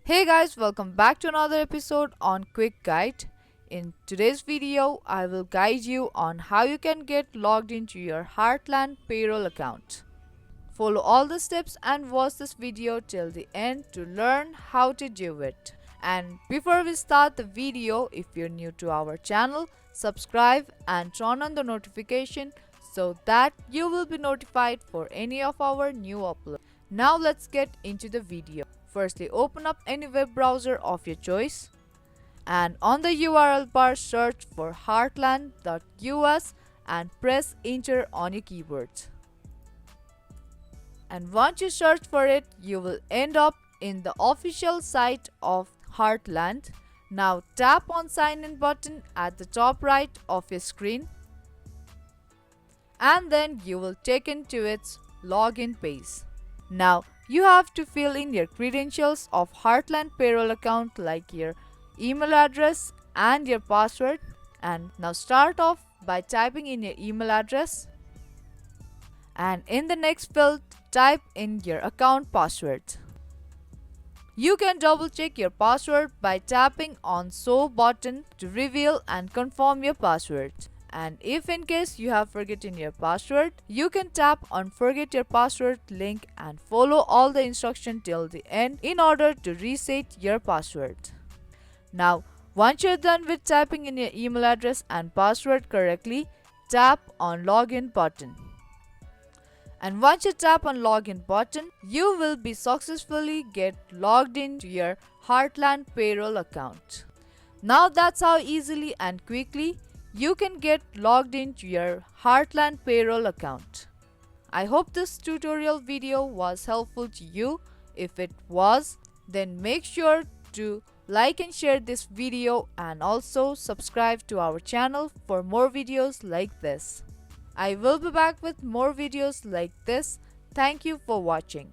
Hey guys, welcome back to another episode on Quick Guide. In today's video, I will guide you on how you can get logged into your Heartland Payroll account. Follow all the steps and watch this video till the end to learn how to do it. And before we start the video, if you're new to our channel, subscribe and turn on the notification so that you will be notified for any of our new uploads. Now let's get into the video. Firstly, open up any web browser of your choice and on the URL bar search for heartland.us and press enter on your keyboard. And once you search for it, you will end up in the official site of Heartland. Now tap on sign in button at the top right of your screen and then you will take into its login page. Now you have to fill in your credentials of Heartland Payroll account like your email address and your password. And now start off by typing in your email address and in the next field type in your account password. You can double check your password by tapping on show button to reveal and confirm your password. And if in case you have forgotten your password, you can tap on forget your password link and follow all the instructions till the end in order to reset your password. Now, once you're done with typing in your email address and password correctly, tap on login button. And once you tap on login button, you will be successfully get logged into your Heartland Payroll account. Now that's how easily and quickly you can get logged into your Heartland Payroll account. I hope this tutorial video was helpful to you. If it was, then make sure to like and share this video and also subscribe to our channel for more videos like this. I will be back with more videos like this. Thank you for watching.